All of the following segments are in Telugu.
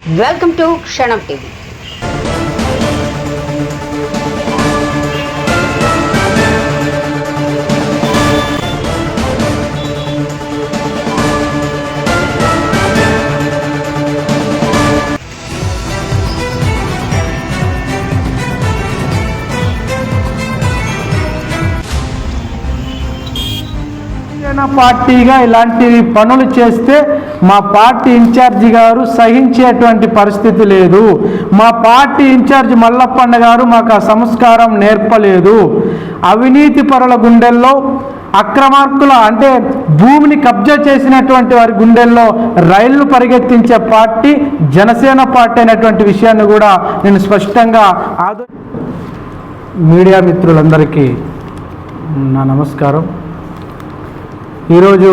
వెల్కమ్ టు క్షణం టీవీ. పార్టీగా ఇలాంటి పనులు చేస్తే మా పార్టీ ఇన్ఛార్జి గారు సహించేటువంటి పరిస్థితి లేదు. మా పార్టీ ఇన్ఛార్జి మల్లప్పన్న గారు మాకు ఆ సంస్కారం నేర్పలేదు. అవినీతి పరుల గుండెల్లో అక్రమార్కుల అంటే భూమిని కబ్జా చేసినటువంటి వారి గుండెల్లో రైళ్లు పరిగెత్తించే పార్టీ జనసేన పార్టీ అనేటువంటి విషయాన్ని కూడా నేను స్పష్టంగా మీడియా మిత్రులందరికీ నా నమస్కారం. ఈరోజు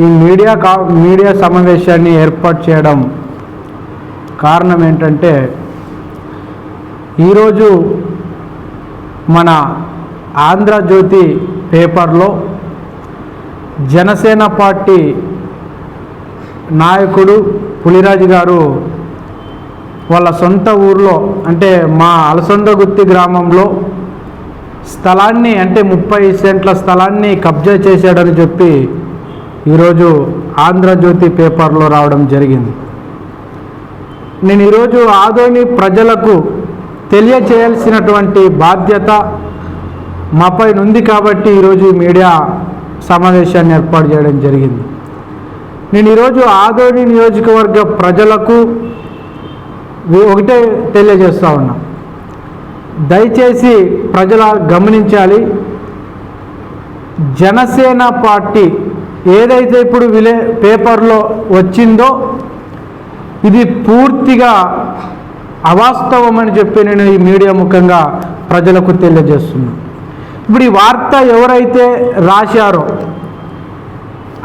ఈ మీడియా సమావేశాన్ని ఏర్పాటు చేయడం కారణం ఏంటంటే, ఈరోజు మన ఆంధ్రజ్యోతి పేపర్లో జనసేన పార్టీ నాయకుడు పులిరాజు గారు వాళ్ళ సొంత ఊర్లో అంటే మా అలసందగుత్తి గ్రామంలో స్థలాన్ని అంటే 30 సెంట్ల స్థలాన్ని కబ్జా చేశాడని చెప్పి ఈరోజు ఆంధ్రజ్యోతి పేపర్లో రావడం జరిగింది. నేను ఈరోజు ఆదోని ప్రజలకు తెలియచేయాల్సినటువంటి బాధ్యత మాపై ఉంది కాబట్టి ఈరోజు మీడియా సమావేశాన్ని ఏర్పాటు చేయడం జరిగింది. నేను ఈరోజు ఆదోని నియోజకవర్గ ప్రజలకు ఒకటే తెలియజేస్తూ ఉన్నా, దయచేసి ప్రజల గమనించాలి. జనసేన పార్టీ ఏదైతే ఇప్పుడు పేపర్లో వచ్చిందో ఇది పూర్తిగా అవాస్తవం అని చెప్పి నేను ఈ మీడియా ముఖంగా ప్రజలకు తెలియజేస్తున్నాను. ఇప్పుడు ఈ వార్త ఎవరైతే రాశారో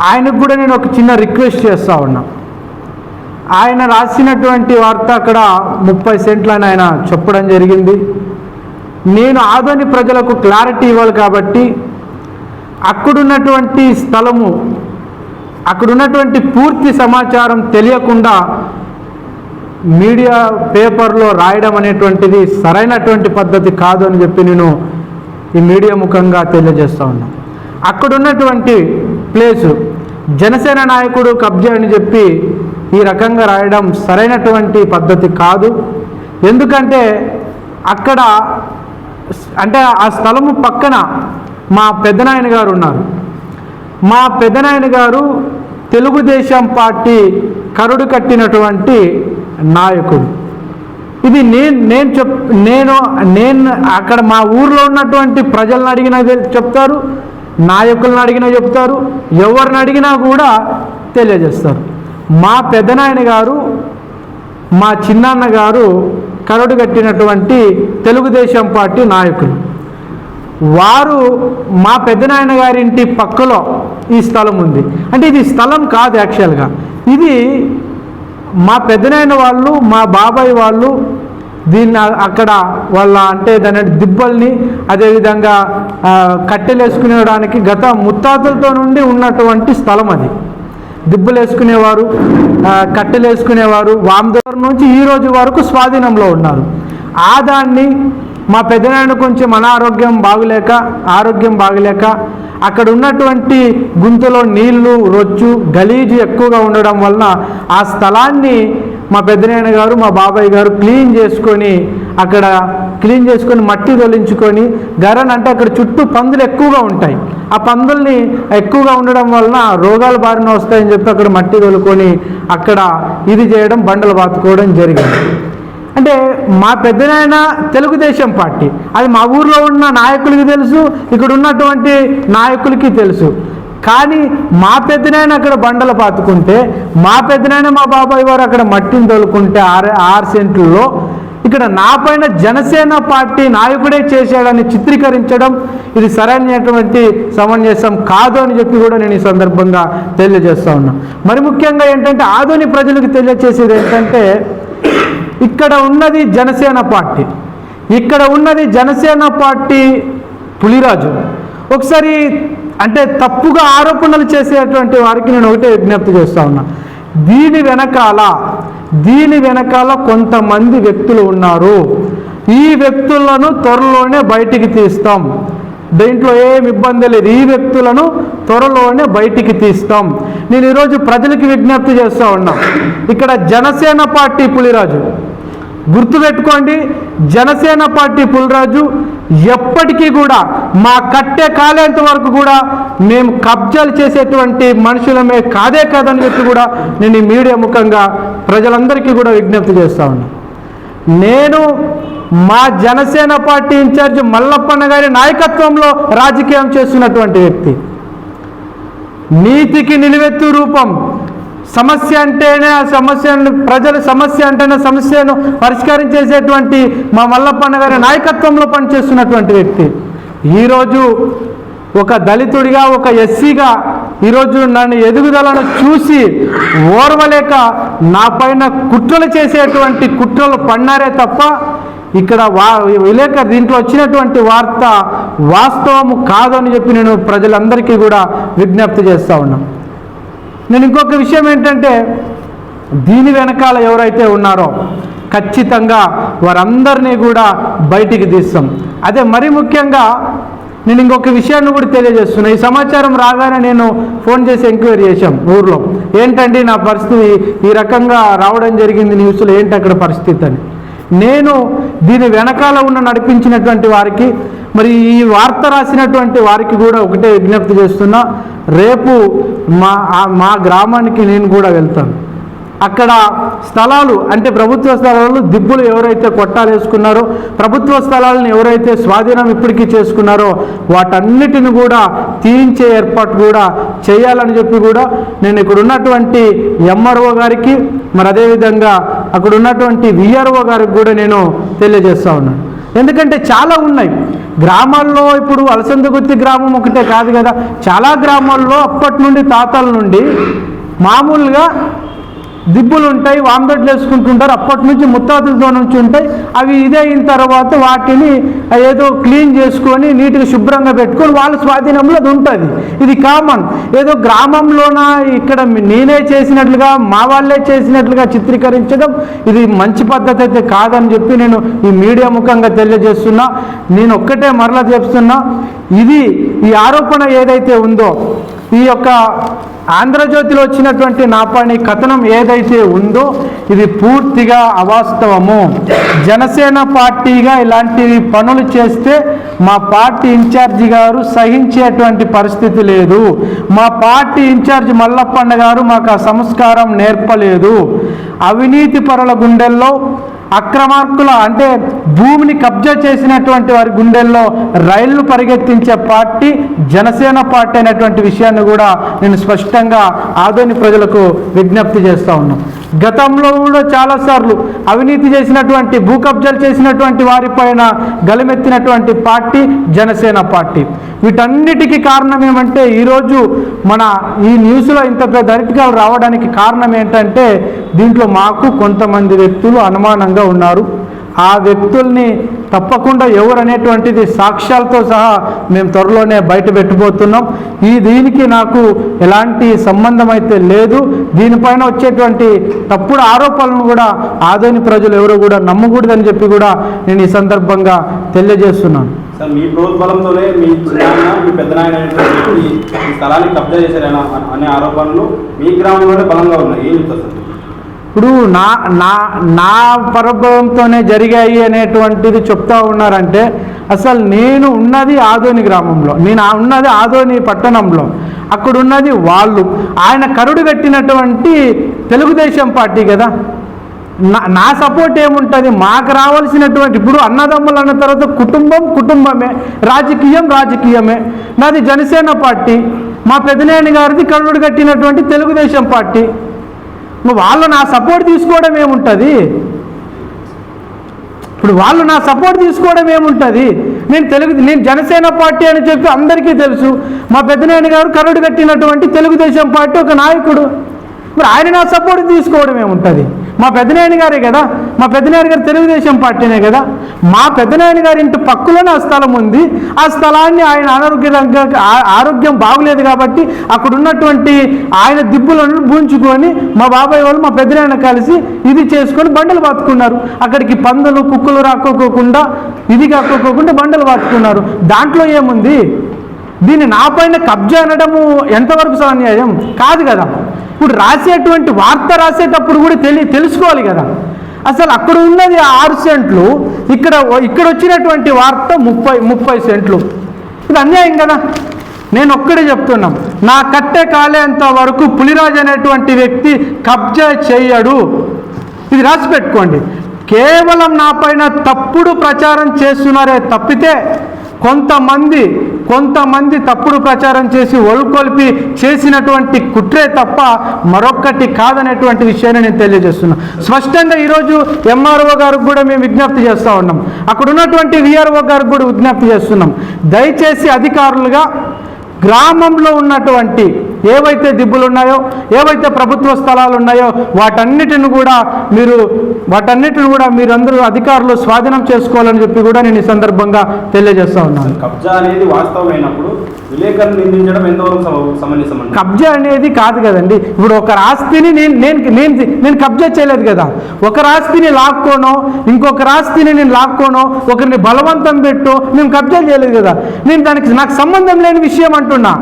ఆయనకు కూడా నేను ఒక చిన్న రిక్వెస్ట్ చేస్తూ ఉన్నా. ఆయన రాసినటువంటి వార్త అక్కడ 30 సెంట్లని ఆయన చెప్పడం జరిగింది. నేను ఆదోని ప్రజలకు క్లారిటీ ఇవ్వాలి కాబట్టి అక్కడున్నటువంటి స్థలము అక్కడున్నటువంటి పూర్తి సమాచారం తెలియకుండా మీడియా పేపర్లో రాయడం అనేటువంటిది సరైనటువంటి పద్ధతి కాదు అని చెప్పి నేను ఈ మీడియా ముఖంగా తెలియజేస్తూ ఉన్నాను. అక్కడున్నటువంటి ప్లేసు జనసేన నాయకుడు కబ్జా అని చెప్పి ఈ రకంగా రాయడం సరైనటువంటి పద్ధతి కాదు. ఎందుకంటే అక్కడ అంటే ఆ స్థలము పక్కన మా పెద్దనాయన గారు ఉన్నారు. మా పెద్దనాయన గారు తెలుగుదేశం పార్టీ కరుడు కట్టినటువంటి నాయకుడు. ఇది నేను అక్కడ మా ఊర్లో ఉన్నటువంటి ప్రజలను అడిగినా చెప్తారు, నాయకులను అడిగినా చెప్తారు, ఎవరిని అడిగినా కూడా తెలియజేస్తారు. మా పెద్దనాయన గారు మా చిన్నాన్న గారు కరుడు కట్టినటువంటి తెలుగుదేశం పార్టీ నాయకులు. వారు మా పెద్దనాయన గారి ఇంటి పక్కలో ఈ స్థలం ఉంది. అంటే ఇది స్థలం కాదు, యాక్చువల్గా ఇది మా పెద్దనాయన వాళ్ళు మా బాబాయ్ వాళ్ళు దీన్ని అక్కడ వాళ్ళ అంటే దాని దిబ్బల్ని అదేవిధంగా కట్టెలు వేసుకునేడానికి గత ముత్తాతలతో నుండి ఉన్నటువంటి స్థలం అది. దిబ్బలు వేసుకునేవారు, కట్టెలు వేసుకునేవారు. వామదూరం నుంచి ఈ రోజు వరకు స్వాధీనంలో ఉన్నారు. ఆ దాన్ని మా పెద్దనాయన కొంచెం ఆరోగ్యం బాగలేక అక్కడ ఉన్నటువంటి గుంతలో నీళ్లు రొచ్చు గలీజు ఎక్కువగా ఉండడం వలన ఆ స్థలాన్ని మా పెద్దనాయన గారు మా బాబాయ్ గారు క్లీన్ చేసుకొని మట్టి తొలించుకొని అంటే అక్కడ చుట్టూ పందులు ఎక్కువగా ఉంటాయి. ఆ పందుల్ని ఎక్కువగా ఉండడం వలన రోగాల బారిన వస్తాయని చెప్పి అక్కడ మట్టి తొలుకొని అక్కడ ఇది చేయడం బండలు బాతుకోవడం జరిగింది. అంటే మా పెద్దనాయన తెలుగుదేశం పార్టీ, అది మా ఊర్లో ఉన్న నాయకులకి తెలుసు, ఇక్కడ ఉన్నటువంటి నాయకులకి తెలుసు. కానీ మా పెద్దనాయన అక్కడ బండలు పాతుకుంటే మా పెద్దనాయన మా బాబాయ్ వారు అక్కడ మట్టిని తోలుకుంటే 6 సెంట్లలో ఇక్కడ నా పైన జనసేన పార్టీ నాయకుడే చేశాడని చిత్రీకరించడం ఇది సరైనటువంటి సమంజసం కాదు అని చెప్పి కూడా నేను ఈ సందర్భంగా తెలియజేస్తూ ఉన్నా. మరి ముఖ్యంగా ఏంటంటే ఆదోని ప్రజలకు తెలియజేసేది ఏంటంటే, ఇక్కడ ఉన్నది జనసేన పార్టీ పులిరాజు. ఒకసారి అంటే తప్పుగా ఆరోపణలు చేసేటువంటి వారికి నేను ఒకటే విజ్ఞప్తి చేస్తూ ఉన్నా, దీని వెనకాల కొంతమంది వ్యక్తులు ఉన్నారు. ఈ వ్యక్తులను త్వరలోనే బయటికి తీస్తాం. దీంట్లో ఏం ఇబ్బంది లేదు. ఈ వ్యక్తులను త్వరలోనే బయటికి తీస్తాం. నేను ఈరోజు ప్రజలకి విజ్ఞప్తి చేస్తూ ఉన్నా. ఇక్కడ జనసేన పార్టీ పులిరాజు, గుర్తుపెట్టుకోండి, జనసేన పార్టీ పులిరాజు ఎప్పటికీ కూడా మా కట్టె కాలేంత వరకు కూడా మేము కబ్జాలు చేసేటువంటి మనుషులమే కాదని చెప్పి కూడా నేను ఈ మీడియా ముఖంగా ప్రజలందరికీ కూడా విజ్ఞప్తి చేస్తూ ఉన్నా. నేను మా జనసేన పార్టీ ఇన్ఛార్జ్ మల్లప్పన్న గారి నాయకత్వంలో రాజకీయం చేస్తున్నటువంటి వ్యక్తి. నీతికి నిలువెత్తు రూపం. సమస్య అంటేనే ఆ సమస్యను, ప్రజల సమస్య అంటేనే సమస్యను పరిష్కరించేసేటువంటి మా మల్లప్పన్న గారి నాయకత్వంలో పనిచేస్తున్నటువంటి వ్యక్తి. ఈరోజు ఒక దళితుడిగా, ఒక ఎస్సీగా ఈరోజు నన్ను ఎదుగుదలను చూసి ఓర్వలేక నా పైన కుట్రలు చేసేటువంటి కుట్రలు పన్నారే తప్ప ఇక్కడ దీంట్లో వచ్చినటువంటి వార్త వాస్తవము కాదని చెప్పి నేను ప్రజలందరికీ కూడా విజ్ఞప్తి చేస్తూ ఉన్నాను. నేను ఇంకొక విషయం ఏంటంటే, దీని వెనకాల ఎవరైతే ఉన్నారో ఖచ్చితంగా వారందరినీ కూడా బయటికి తీస్తాం. అదే మరి ముఖ్యంగా నేను ఇంకొక విషయాన్ని కూడా తెలియజేస్తున్నా. ఈ సమాచారం రాగానే నేను ఫోన్ చేసి ఎంక్వైరీ చేశాం ఊర్లో. ఏంటండి నా పరిస్థితి ఈ రకంగా రావడం జరిగింది న్యూస్లో, ఏంటి అక్కడ పరిస్థితి అని. నేను దీని వెనకాల ఉన్న నడిపించినటువంటి వారికి, మరి ఈ వార్త రాసినటువంటి వారికి కూడా ఒకటే విజ్ఞప్తి చేస్తున్నా. రేపు మా గ్రామానికి నేను కూడా వెళ్తాను. అక్కడ స్థలాలు అంటే ప్రభుత్వ స్థలాలు దిబ్బులు ఎవరైతే కొట్టాలు వేసుకున్నారో, ప్రభుత్వ స్థలాలను ఎవరైతే స్వాధీనం ఇప్పటికీ చేసుకున్నారో వాటన్నిటిని కూడా తీయించే ఏర్పాటు కూడా చేయాలని చెప్పి కూడా నేను ఇక్కడ ఉన్నటువంటి ఎంఆర్ఓ గారికి, మరి అదేవిధంగా అక్కడ ఉన్నటువంటి విఆర్ఓ గారికి కూడా నేను తెలియజేస్తూ ఉన్నాను. ఎందుకంటే చాలా ఉన్నాయి గ్రామాల్లో. ఇప్పుడు అలసందగుత్తి గ్రామం ఒకటే కాదు కదా, చాలా గ్రామాల్లో అప్పటి నుండి తాతల నుండి మామూలుగా దిబ్బులు ఉంటాయి, వాందొడ్లు వేసుకుంటుంటారు. అప్పటి నుంచి ముత్తాతలతో నుంచి ఉంటాయి. అవి ఇదే అయిన తర్వాత వాటిని ఏదో క్లీన్ చేసుకొని నీట్గా శుభ్రంగా పెట్టుకొని వాళ్ళ స్వాధీనంలో అది ఉంటుంది. ఇది కామన్. ఏదో గ్రామంలోన ఇక్కడ నేనే చేసినట్లుగా, మా వాళ్ళే చేసినట్లుగా చిత్రీకరించడం ఇది మంచి పద్ధతి అయితే కాదని చెప్పి నేను ఈ మీడియా ముఖంగా తెలియజేస్తున్నా. నేను ఒక్కటే మరలా చెప్తున్నా, ఈ ఆరోపణ ఏదైతే ఉందో, ఈ యొక్క ఆంధ్రజ్యోతిలో వచ్చినటువంటి నాపాని కథనం ఏదైతే ఉందో ఇది పూర్తిగా అవాస్తవము. జనసేన పార్టీగా ఇలాంటివి పనులు చేస్తే మా పార్టీ ఇన్ఛార్జి గారు సహించేటువంటి పరిస్థితి లేదు. మా పార్టీ ఇన్ఛార్జి మల్లప్పన్న గారు మాకు ఆ సంస్కారం నేర్పలేదు. అవినీతి పరుల గుండెల్లో, అక్రమార్కుల అంటే భూమిని కబ్జా చేసినటువంటి వారి గుండెల్లో రైళ్లు పరిగెత్తించే పార్టీ జనసేన పార్టీ అనేటువంటి విషయాన్ని కూడా నేను స్పష్టంగా ఆదోని ప్రజలకు విజ్ఞప్తి చేస్తూ ఉన్నాను. గతంలో కూడా చాలాసార్లు అవినీతి చేసినటువంటి, భూ కబ్జాలు చేసినటువంటి వారిపైన గలమెత్తినటువంటి పార్టీ జనసేన పార్టీ. వీటన్నిటికీ కారణం ఏమంటే, ఈరోజు మన ఈ న్యూస్లో ఇంత పెద్ద అరిటికాలు రావడానికి కారణం ఏంటంటే, దీంట్లో మాకు కొంతమంది వ్యక్తులు అనుమానంగా ఉన్నారు. ఆ వ్యక్తుల్ని తప్పకుండా ఎవరు అనేటువంటిది సాక్ష్యాలతో సహా మేము త్వరలోనే బయట పెట్టబోతున్నాం. దీనికి నాకు ఎలాంటి సంబంధం అయితే లేదు. దీనిపైన వచ్చేటువంటి తప్పుడు ఆరోపణలను కూడా ఆదోని ప్రజలు ఎవరు కూడా నమ్మకూడదని చెప్పి కూడా నేను ఈ సందర్భంగా తెలియజేస్తున్నాను. సార్, మీ ప్రోద్బలంతోనే మీ పెద్దనాయన ఈ స్థలాన్ని కబ్జా చేశారని అనే ఆరోపణలు మీ గ్రామంలోనే బలంగా ఉన్నాయి. ఏం చెప్తారు సార్? ఇప్పుడు నా పరభవంతోనే జరిగాయి అనేటువంటిది చెప్తా ఉన్నారంటే, అసలు నేను ఉన్నది ఆదోని గ్రామంలో, నేను ఉన్నది ఆదోని పట్టణంలో, అక్కడ ఉన్నది వాళ్ళు. ఆయన కరుడు కట్టినటువంటి తెలుగుదేశం పార్టీ కదా. నా సపోర్ట్ ఏముంటుంది? మాకు రావాల్సినటువంటి, ఇప్పుడు అన్నదమ్ములు అన్న తర్వాత కుటుంబమే, రాజకీయమే. నాది జనసేన పార్టీ, మా పెద్దనాయన గారిది కరుడు కట్టినటువంటి తెలుగుదేశం పార్టీ. వాళ్ళు నా సపోర్ట్ తీసుకోవడం ఏముంటుంది? ఇప్పుడు వాళ్ళు నా సపోర్ట్ తీసుకోవడం ఏముంటుంది? నేను జనసేన పార్టీ అని చెప్పి అందరికీ తెలుసు. మా పెద్దనాయన గారు కరుడు కట్టినటువంటి తెలుగుదేశం పార్టీ ఒక నాయకుడు. మరి ఆయన నా సపోర్ట్ తీసుకోవడం ఏముంటుంది? మా పెద్దనాయన గారే కదా, మా పెద్దనాయన గారు తెలుగుదేశం పార్టీనే కదా. మా పెద్దనాయన గారి ఇంటి పక్కలోనే ఆ స్థలం ఉంది. ఆ స్థలాన్ని ఆయన ఆరోగ్యం బాగులేదు కాబట్టి అక్కడ ఉన్నటువంటి ఆయన దిబ్బులను బూంచుకొని మా బాబాయ్ వాళ్ళు మా పెద్దనాయన కలిసి ఇది చేసుకొని బండలు పాతుకున్నారు. అక్కడికి పందులు కుక్కలు రాకోకోకుండా ఇది కాకోకుండా బండలు పాతుకున్నారు. దాంట్లో ఏముంది? దీన్ని నా పైన కబ్జా అనడము ఎంతవరకు అన్యాయం కాదు కదా. ఇప్పుడు రాసేటువంటి వార్త రాసేటప్పుడు కూడా తెలుసుకోవాలి కదా. అసలు అక్కడ ఉన్నది 6 సెంట్లు, ఇక్కడ వచ్చినటువంటి వార్త 30 సెంట్లు. ఇది అన్యాయం కదా. నేను ఒక్కడే చెప్తున్నాం, నా కట్టె కాలేంత వరకు పులిరాజు అనేటువంటి వ్యక్తి కబ్జా చేయడు. ఇది రాసి పెట్టుకోండి. కేవలం నా పైన తప్పుడు ప్రచారం చేస్తున్నారే తప్పితే కొంతమంది తప్పుడు ప్రచారం చేసి ఒలుకొల్పి చేసినటువంటి కుట్రే తప్ప మరొక్కటి కాదనేటువంటి విషయాన్ని నేను తెలియజేస్తున్నా. స్పష్టంగా ఈరోజు ఎంఆర్ఓ గారికి కూడా మేము విజ్ఞప్తి చేస్తూ ఉన్నాం, అక్కడ ఉన్నటువంటి విఆర్ఓ గారికి కూడా విజ్ఞప్తి చేస్తున్నాం. దయచేసి అధికారులుగా గ్రామంలో ఉన్నటువంటి ఏవైతే దిబ్బులు ఉన్నాయో, ఏవైతే ప్రభుత్వ స్థలాలు ఉన్నాయో వాటన్నిటిని కూడా మీరందరూ అధికారులు స్వాధీనం చేసుకోవాలని చెప్పి కూడా నేను ఈ సందర్భంగా తెలియజేస్తా ఉన్నాను. కబ్జా అనేది వాస్తవమైనప్పుడు విలేకరులు నిందించడం ఎంతవరకు సమంజసం? కబ్జా అనేది కాదు కదండి. ఇప్పుడు ఒకరి ఆస్తిని నేను కబ్జా చేయలేదు కదా. ఒకరి ఆస్తిని లాక్కోనో, ఇంకొకరి ఆస్తిని నేను లాక్కోనో, ఒకరిని బలవంతం పెట్టో మేము కబ్జా చేయలేదు కదా. నేను నాకు సంబంధం లేని విషయం అంటున్నా.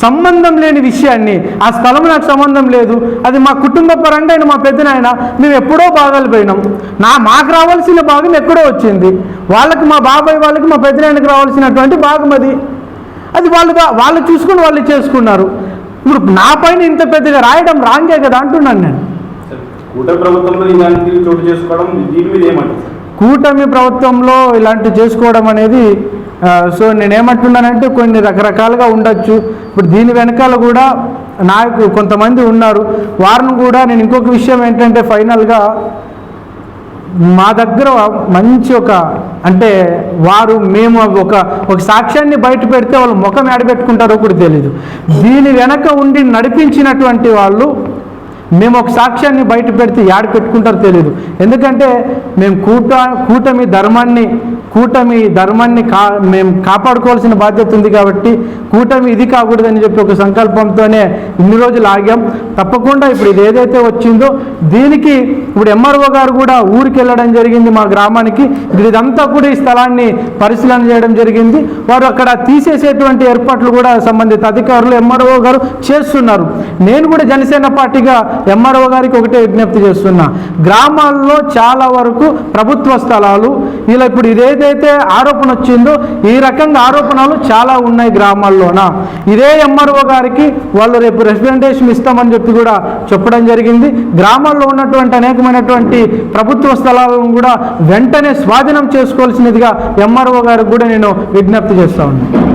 సంబంధం లేని విషయాన్ని, ఆ స్థలం నాకు సంబంధం లేదు, అది మా కుటుంబ పరంగా ఆయన మా పెద్దనాయన, మేము ఎప్పుడో భాగాలు పోయినాం. మాకు రావాల్సిన భాగం ఎక్కడో వచ్చింది, వాళ్ళకి మా బాబాయ్ వాళ్ళకి మా పెద్దనాయనకి రావాల్సినటువంటి భాగం అది వాళ్ళు చూసుకుని వాళ్ళు చేసుకున్నారు. ఇప్పుడు నా పైన ఇంత పెద్దగా రాయడం రాంగే కదా అంటున్నాను నేను. కూటమి ప్రభుత్వంలో ఇలాంటివి చోటు చేసుకోవడం దీని మీద ఏమంటారు? కూటమి ప్రభుత్వంలో ఇలాంటివి చేసుకోవడం అనేది సో నేనేమంటున్నానంటే కొన్ని రకరకాలుగా ఉండొచ్చు. ఇప్పుడు దీని వెనకాల కూడా నాయకులు కొంతమంది ఉన్నారు. వారిని కూడా నేను ఇంకొక విషయం ఏంటంటే ఫైనల్గా మా దగ్గర మంచి అంటే మేము ఒక సాక్ష్యాన్ని బయట పెడితే వాళ్ళు ముఖం ఏడబెట్టుకుంటారో కూడా తెలీదు. దీని వెనక ఉండి నడిపించినటువంటి వాళ్ళు మేము ఒక సాక్ష్యాన్ని బయట పెడితే యాడ పెట్టుకుంటారో తెలియదు. ఎందుకంటే మేము కూటమి ధర్మాన్ని మేము కాపాడుకోవాల్సిన బాధ్యత ఉంది కాబట్టి కూటమి ఇది కాకూడదని చెప్పి ఒక సంకల్పంతోనే ఇన్ని రోజులు ఆగాం. తప్పకుండా ఇప్పుడు ఇది ఏదైతే వచ్చిందో దీనికి ఇప్పుడు ఎంఆర్ఓ గారు కూడా ఊరికి వెళ్ళడం జరిగింది, మా గ్రామానికి. ఇదంతా కూడా ఈ స్థలాన్ని పరిశీలన చేయడం జరిగింది. వారు అక్కడ తీసేసేటువంటి ఏర్పాట్లు కూడా సంబంధిత అధికారులు ఎంఆర్ఓ గారు చేస్తున్నారు. నేను కూడా జనసేన పార్టీగా ఎంఆర్ఓ గారికి ఒకటే విజ్ఞప్తి చేస్తున్నా, గ్రామాల్లో చాలా వరకు ప్రభుత్వ స్థలాలు ఇలా ఇప్పుడు ఇదేదైతే ఆరోపణ వచ్చిందో ఈ రకంగా ఆరోపణలు చాలా ఉన్నాయి గ్రామాల్లోన. ఇదే ఎంఆర్ఓ గారికి వాళ్ళు రేపు రిప్రజెంటేషన్ ఇస్తామని చెప్పి కూడా చెప్పడం జరిగింది. గ్రామాల్లో ఉన్నటువంటి అనేకమైనటువంటి ప్రభుత్వ స్థలాలను కూడా వెంటనే స్వాధీనం చేసుకోవాల్సినదిగా ఎంఆర్ఓ గారికి కూడా నేను విజ్ఞప్తి చేస్తా ఉన్నాను.